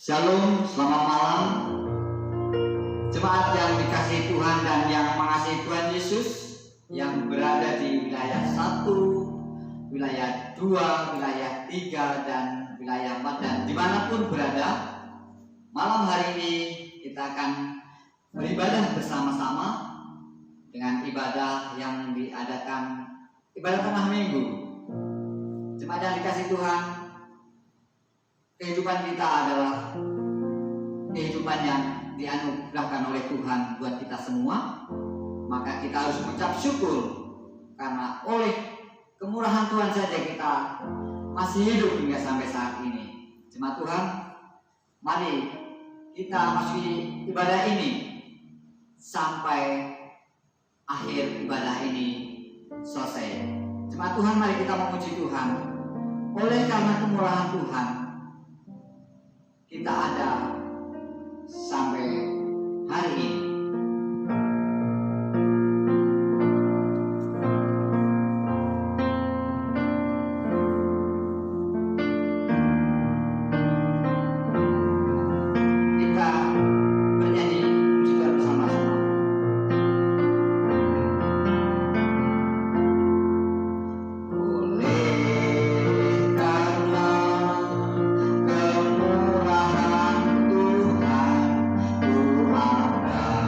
Shalom, selamat malam jemaat yang dikasihi Tuhan dan yang mengasihi Tuhan Yesus, yang berada di wilayah 1, wilayah 2, wilayah 3, dan wilayah 4, dan dimanapun berada. Malam hari ini kita akan beribadah bersama-sama dengan ibadah yang diadakan, ibadah tengah minggu. Jemaat yang dikasihi Tuhan, kehidupan kita adalah kehidupan yang dianugerahkan oleh Tuhan buat kita semua. Maka kita harus mengucap syukur, karena oleh kemurahan Tuhan saja kita masih hidup hingga sampai saat ini. Jemaat Tuhan, mari kita masuki ibadah ini sampai akhir ibadah ini selesai. Jemaat Tuhan, mari kita memuji Tuhan. Oleh karena kemurahan Tuhan, kita ada sampai hari ini. Kita bernyanyi puji Tuhan bersama-sama. Oleh karena kemurahan Tuhan, ku ada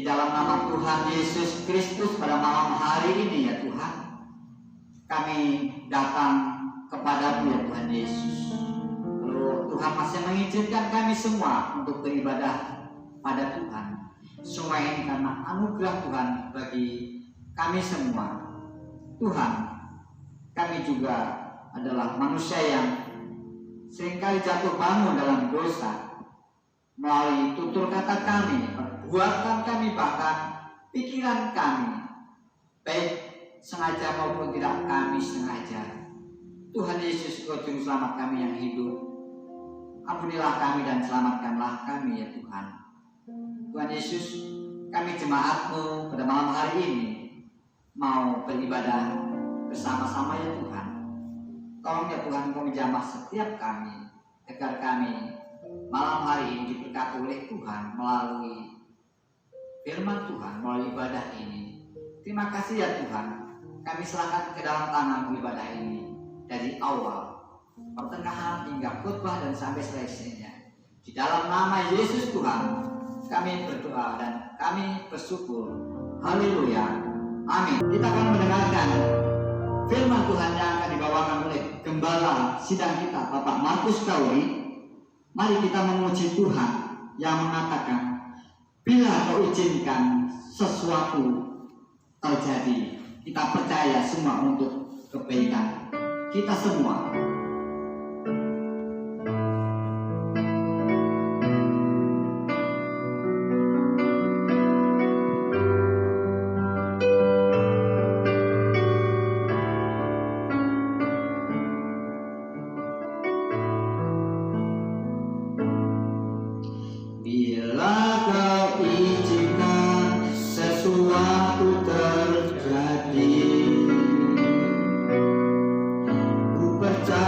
dalam nama Tuhan Yesus Kristus pada malam hari ini ya Tuhan, kami datang kepada-Mu ya Tuhan Yesus. Lalu Tuhan masih mengizinkan kami semua untuk beribadah pada Tuhan. Semua ini karena anugerah Tuhan bagi kami semua. Tuhan, kami juga adalah manusia yang seringkali jatuh bangun dalam dosa melalui tutur kata kami, perbuatan kami, bahkan pikiran kami, baik sengaja maupun tidak kami sengaja. Tuhan Yesus, Engkau Juru Selamat kami yang hidup, ampunilah kami dan selamatkanlah kami ya Tuhan. Tuhan Yesus, kami jemaat-Mu pada malam hari ini mau beribadah bersama-sama ya Tuhan. Tolong ya Tuhan, Engkau menjamah setiap kami, agar kami malam hari ini diberkati oleh Tuhan melalui firman Tuhan, melalui ibadah ini. Terima kasih ya Tuhan, kami serahkan ke dalam tangan ibadah ini dari awal, pertengahan hingga khotbah dan sampai selesainya. Di dalam nama Yesus Tuhan kami berdoa dan kami bersyukur. Haleluya. Amin. Kita akan mendengarkan firman Tuhan yang akan dibawakan oleh Gembala sidang kita, Bapak Markus Kauri. Mari kita memuji Tuhan yang mengatakan, bila Kau izinkan sesuatu terjadi, kita percaya semua untuk kebaikan kita semua. Percaya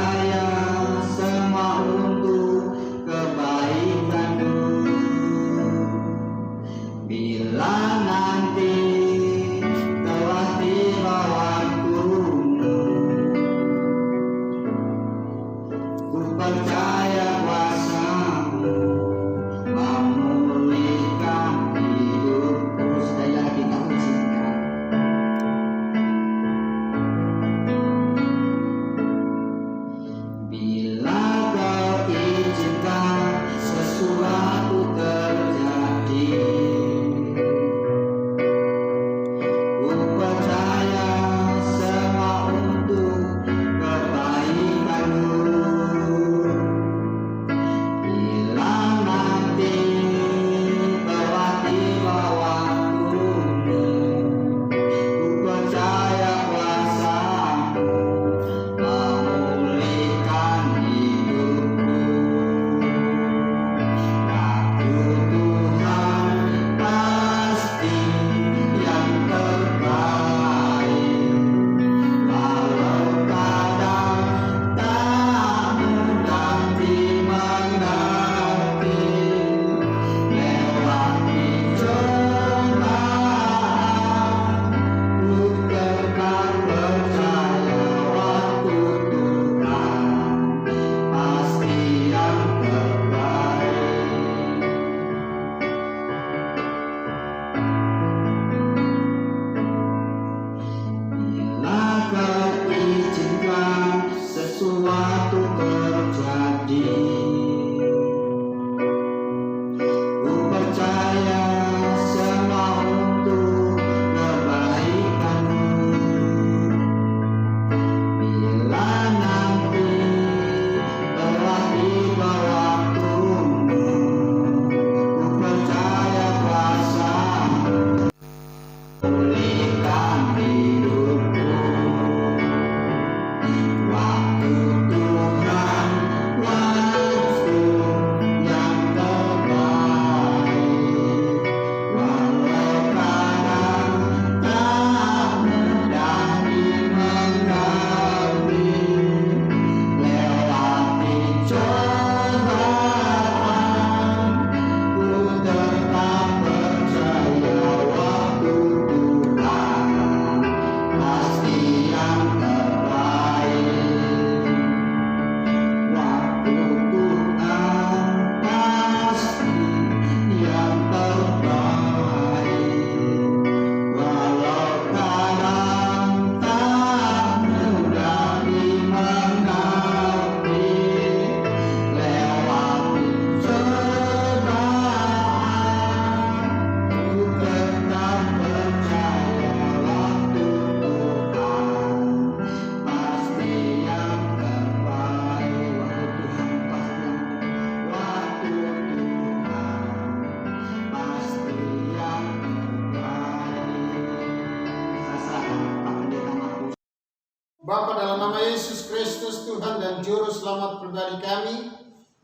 Bapa, dalam nama Yesus Kristus Tuhan dan Juru Selamat pribadi kami,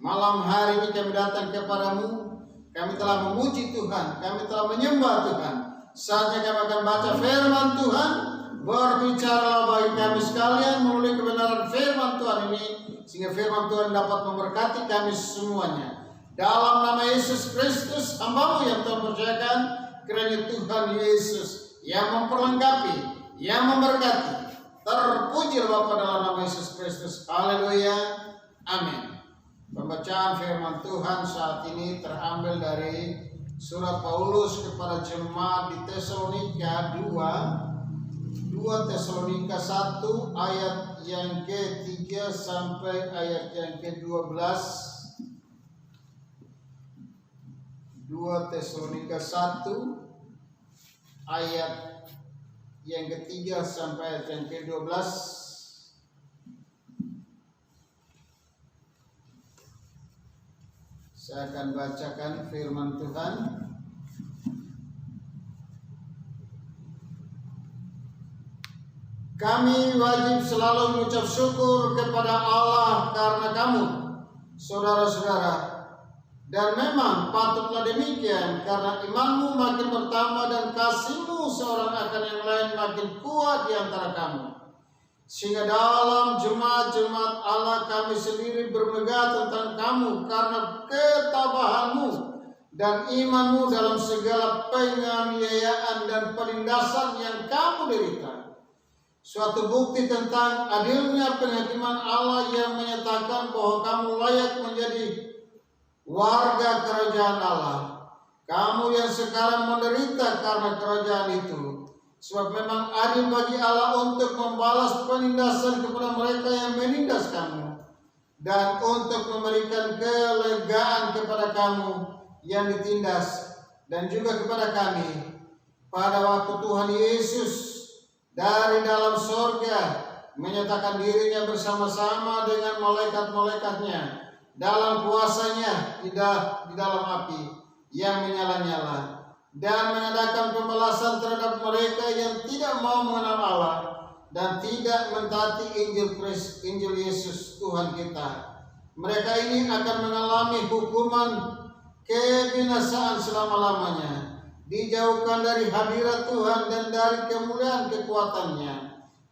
malam hari ini kami datang kepadamu. Kami telah memuji Tuhan, kami telah menyembah Tuhan. Saatnya kami akan baca firman Tuhan. Berbicaralah bagi kami sekalian melalui kebenaran firman Tuhan ini, sehingga firman Tuhan dapat memberkati kami semuanya. Dalam nama Yesus Kristus, hamba-Mu yang Tuhan percayakan, kiranya Tuhan Yesus yang memperlengkapi, yang memberkati. Terpujilah Bapa dalam nama Yesus Kristus. Haleluya. Amin. Pembacaan firman Tuhan saat ini terambil dari surat Paulus kepada jemaat di Tesalonika 2 Tesalonika 1 ayat yang ke-3 sampai ayat yang ke-12. 2 Tesalonika 1 ayat yang ke-3 sampai ayat yang ke-12. Saya akan bacakan firman Tuhan. Kami wajib selalu mengucap syukur kepada Allah karena kamu, saudara-saudara. Dan memang patutlah demikian, karena imanmu makin bertambah dan kasihmu seorang akan yang lain makin kuat di antara kamu. Sehingga dalam jemaat-jemaat Allah kami sendiri bermegah tentang kamu karena ketabahanmu dan imanmu dalam segala penganiayaan dan penindasan yang kamu derita. Suatu bukti tentang adilnya penghakiman Allah yang menyatakan bahwa kamu layak menjadi warga kerajaan Allah. Kamu yang sekarang menderita karena kerajaan itu. Sebab memang adil bagi Allah untuk membalas penindasan kepada mereka yang menindas kamu, dan untuk memberikan kelegaan kepada kamu yang ditindas, dan juga kepada kami pada waktu Tuhan Yesus dari dalam sorga menyatakan dirinya bersama-sama dengan malaikat-malaikatnya dalam kuasanya di dalam api yang menyala-nyala, dan mengadakan pembalasan terhadap mereka yang tidak mau mengenal Allah dan tidak mentaati Injil Yesus Tuhan kita. Mereka ini akan mengalami hukuman kebinasaan selama-lamanya, dijauhkan dari hadirat Tuhan dan dari kemuliaan kekuatannya,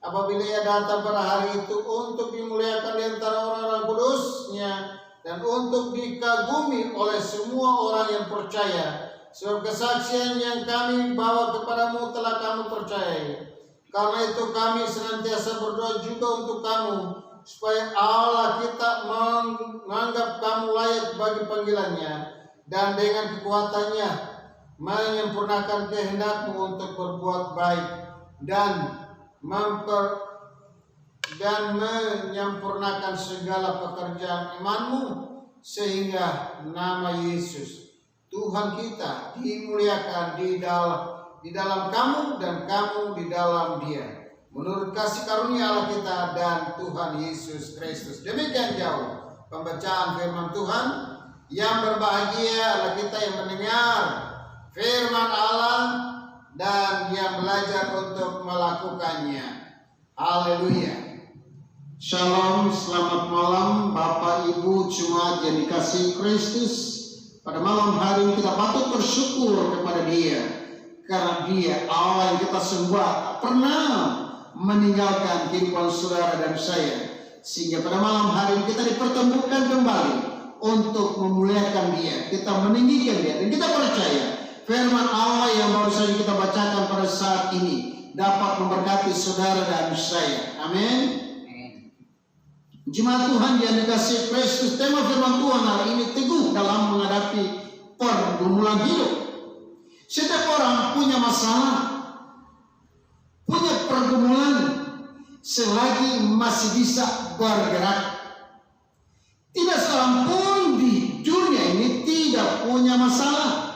apabila Ia datang pada hari itu untuk dimuliakan di antara orang-orang kudus-Nya dan untuk dikagumi oleh semua orang yang percaya. Sebab kesaksian yang kami bawa kepadamu telah kamu percayai. Karena itu kami senantiasa berdoa juga untuk kamu, supaya Allah kita menganggap kamu layak bagi panggilannya, dan dengan kekuatannya menyempurnakan kehendakmu untuk berbuat baik dan menyempurnakan segala pekerjaan imanmu, sehingga nama Yesus Tuhan kita dimuliakan di dalam kamu dan kamu di dalam Dia, menurut kasih karunia Allah kita dan Tuhan Yesus Kristus. Demikian jauh pembacaan firman Tuhan. Yang berbahagia adalah kita yang mendengar firman Allah dan yang belajar untuk melakukannya. Haleluya. Shalom, selamat malam Bapak Ibu jemaat yang dikasihi Kristus. Pada malam hari ini kita patut bersyukur kepada Dia, karena Dia Allah yang kita sembah tak pernah meninggalkan kehidupan saudara dan saya, sehingga pada malam hari ini kita dipertemukan kembali untuk memuliakan Dia, kita meninggikan Dia, dan kita percaya firman Allah yang baru saja kita bacakan pada saat ini dapat memberkati saudara dan saya. Amin. Jemaat Tuhan yang dikasihi Kristus, tema firman Tuhan hari ini teguh dalam menghadapi pergumulan hidup. Setiap orang punya masalah, punya pergumulan selagi masih bisa bergerak. Tidak seorang pun di dunia ini tidak punya masalah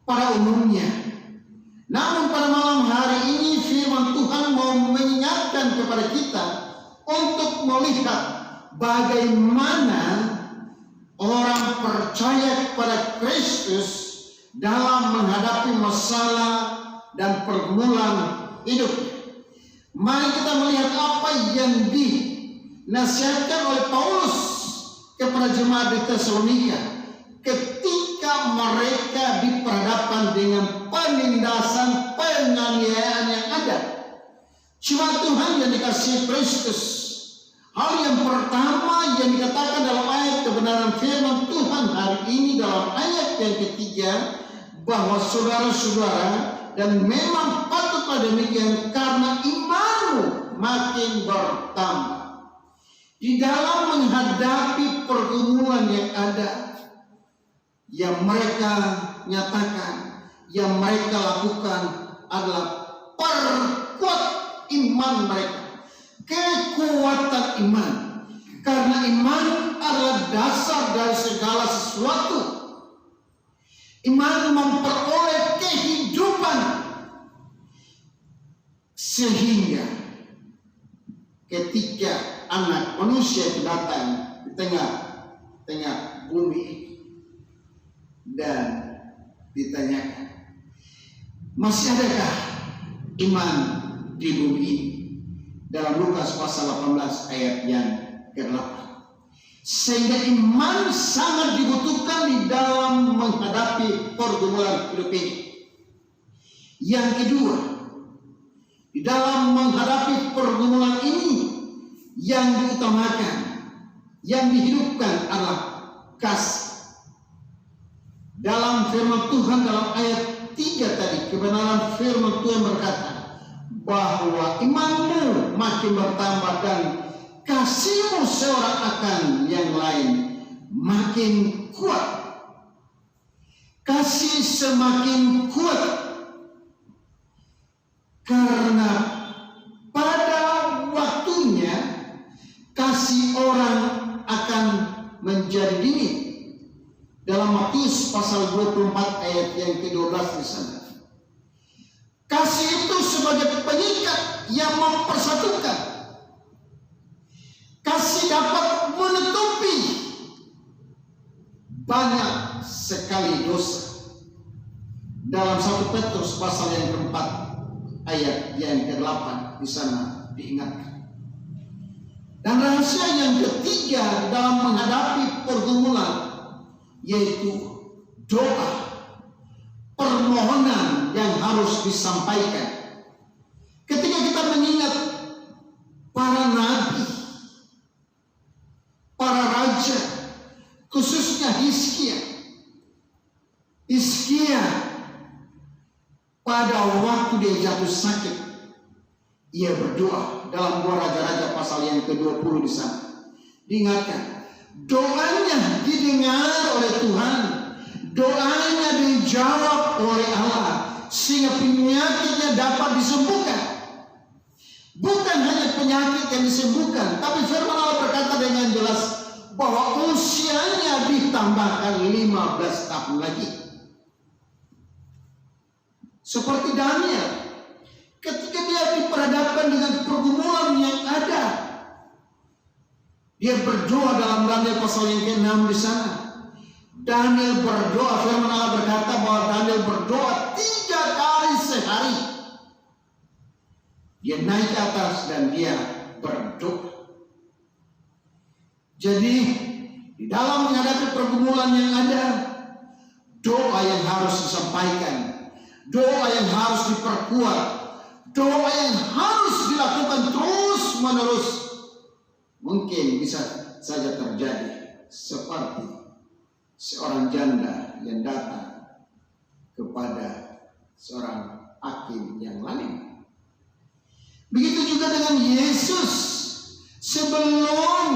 pada umumnya. Namun pada malam hari ini firman Tuhan mau mengingatkan kepada kita untuk melihat bagaimana orang percaya kepada Kristus dalam menghadapi masalah dan pergumulan hidup. Mari kita melihat apa yang dinasihatkan oleh Paulus kepada jemaat di Tesalonika ketika mereka diperhadapkan dengan penindasan, penganiayaan yang ada. Cuma Tuhan yang dikasihi Kristus, hal yang pertama yang dikatakan dalam ayat kebenaran firman Tuhan hari ini dalam ayat yang ketiga, bahwa saudara-saudara, dan memang patutlah demikian karena imanmu makin bertambah. Di dalam menghadapi pergumulan yang ada, yang mereka nyatakan, yang mereka lakukan adalah perkuat iman mereka, kekuatan iman. Karena iman adalah dasar dari segala sesuatu. Iman memperoleh kehidupan, sehingga ketika anak manusia itu datang di tengah bumi dan ditanyakan, masih adakah iman di bumi ini? Dalam Lukas pasal 18 ayat yang ke-8. Sehingga iman sangat dibutuhkan di dalam menghadapi pergumulan hidup ini. Yang kedua, di dalam menghadapi pergumulan ini, yang diutamakan, yang dihidupkan adalah kasih. Dalam firman Tuhan dalam ayat 3 tadi, kebenaran firman Tuhan berkata bahwa imanmu makin bertambah dan kasihmu seorang akan yang lain makin kuat. Kasih semakin kuat karena pada waktunya kasih orang akan menjadi dingin. Dalam Matius pasal 24 ayat yang ke-12 di sana. Kasih itu sebagai pengikat yang mempersatukan. Kasih dapat menutupi banyak sekali dosa. Dalam 1 Petrus pasal yang ke-4 ayat yang ke-8 di sana diingatkan. Dan rahasia yang ketiga dalam menghadapi pergumulan yaitu doa, permohonan yang harus disampaikan. Ketika kita mengingat para nabi, para raja, khususnya Hizkia pada waktu dia jatuh sakit, ia berdoa dalam 2 Raja-Raja pasal yang ke-20 di sana. Diingatkan, doanya didengar oleh Tuhan, doanya dijawab oleh Allah, sehingga penyakitnya dapat disembuhkan. Bukan hanya penyakit yang disembuhkan, tapi firman Allah berkata dengan jelas bahwa usianya ditambahkan 15 tahun lagi. Seperti Daniel, ketika dia diperhadapkan dengan pergumulan yang ada, dia berdoa dalam Daniel pasal yang ke-6 di sana. Daniel berdoa, firman Allah berkata bahwa Daniel berdoa 3 kali sehari. Dia naik ke atas dan dia berdoa. Jadi di dalam menghadapi pergumulan yang ada, doa yang harus disampaikan, doa yang harus diperkuat, doa yang harus dilakukan terus menerus. Mungkin bisa saja terjadi seperti seorang janda yang datang kepada seorang hakim yang lain. Begitu juga dengan Yesus sebelum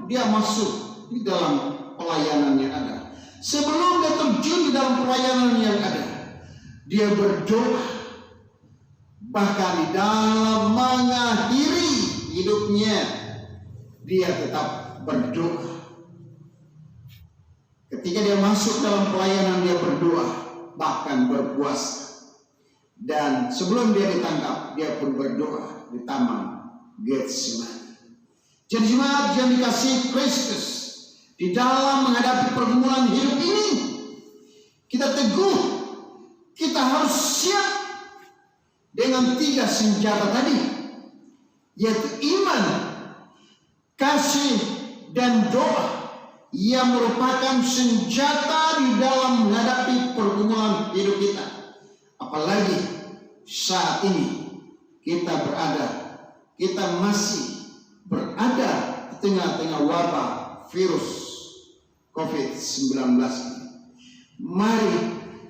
dia masuk di dalam pelayanan yang ada, sebelum dia terjun di dalam pelayanan yang ada, dia berdoa. Bahkan di dalam mengakhiri hidupnya, dia tetap berdoa. Ketika dia masuk dalam pelayanan, dia berdoa, bahkan berpuasa. Dan sebelum dia ditangkap, dia pun berdoa di Taman Getsemani. Jadi jemaat yang dikasihi Kristus, di dalam menghadapi pergumulan hidup ini, kita teguh, kita harus siap dengan 3 senjata tadi. yaitu iman, kasih, dan doa yang merupakan senjata di dalam menghadapi pergumulan hidup kita. Apalagi saat ini kita masih berada di tengah-tengah wabah virus COVID-19. Mari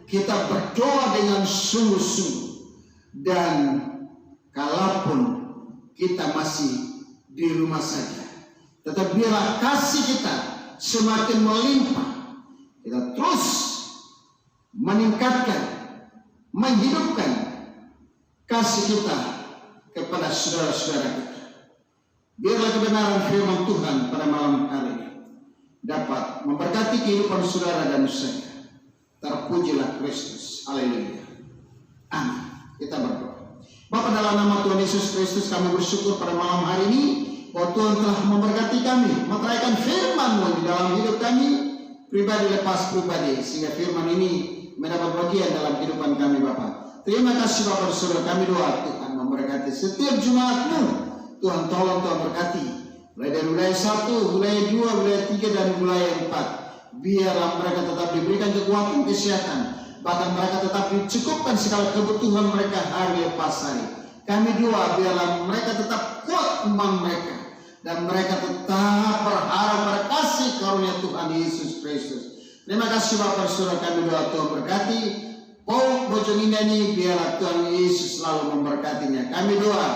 kita berdoa dengan sungguh-sungguh, dan kalaupun kita masih di rumah saja, tetap biarlah kasih kita semakin melimpah. Kita terus meningkatkan, menghidupkan kasih kita kepada saudara-saudara kita. Biarlah kebenaran firman Tuhan pada malam hari ini dapat memberkati kehidupan saudara dan saya. Terpujilah Kristus. Haleluya. Amin. Kita berdoa. Bapa, dalam nama Tuhan Yesus Kristus, kami bersyukur pada malam hari ini bahwa Tuhan telah memberkati kami, meteraikan firman-Mu di dalam hidup kami, pribadi lepas pribadi, sehingga firman ini mendapat bagian dalam kehidupan kami, Bapa. Terima kasih Bapa, saudara kami doa Tuhan memberkati setiap jemaat-Mu. Tuhan tolong, Tuhan berkati, mulai dari wilayah 1, wilayah 2, wilayah 3, dan wilayah 4. Biarlah mereka tetap diberikan kekuatan kesehatan, bahkan mereka tetap dicukupkan segala kebutuhan mereka hari lepas hari. Kami doa biarlah mereka tetap kuat iman mereka, dan mereka tetap berharap pada kasih karunia Tuhan Yesus Kristus. Terima kasih Bapak, saudara kami doa Tuhan berkati Pau Bojong Indah ini, biarlah Tuhan Yesus selalu memberkatinya. Kami doa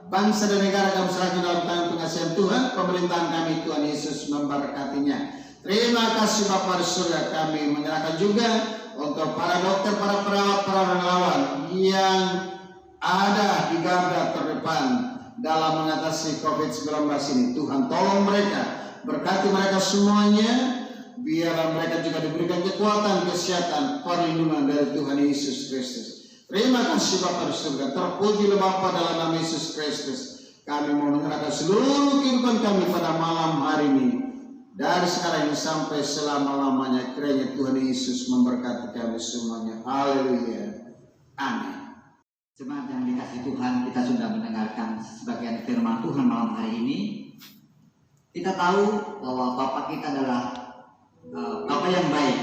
bangsa dan negara kami serahkan dalam tangan pengasihan Tuhan, pemerintahan kami Tuhan Yesus memberkatinya. Terima kasih Bapak, saudara kami menyerahkan juga untuk para dokter, para perawat, para relawan yang ada di garda terdepan dalam mengatasi COVID-19 ini. Tuhan tolong mereka, berkati mereka semuanya, biarlah mereka juga diberikan kekuatan, kesehatan, perlindungan dari Tuhan Yesus Kristus. Terima kasih Bapak di surga. Terpujilah Bapa dalam nama Yesus Kristus. Kami mau menyerahkan seluruh kehidupan kami pada malam hari ini, dari sekarang ini sampai selama-lamanya. Kiranya Tuhan Yesus memberkati kami semuanya. Haleluya. Amin. Jemaat yang dikasih Tuhan, kita sudah mendengarkan sebagian firman Tuhan malam hari ini. Kita tahu bahwa Bapak kita adalah Bapak yang baik,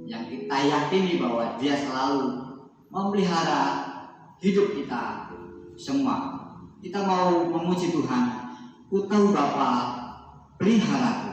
yang kita yakini bahwa Dia selalu memelihara hidup kita semua. Kita mau memuji Tuhan. Ku tahu Bapa peliharaku.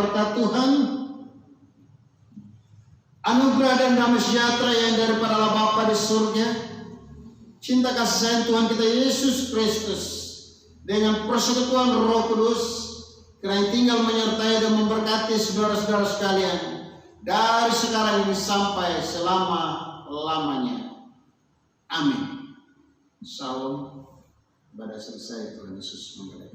berkat Tuhan, anugerah dan damai sejahtera yang daripada Allah Bapa di surga, cinta kasih sayang Tuhan kita Yesus Kristus, dengan persekutuan Roh Kudus, kiranya tinggal menyertai dan memberkati saudara-saudara sekalian dari sekarang ini sampai selama-lamanya. Amin. Salam. Pada selesai Tuhan Yesus memberkati.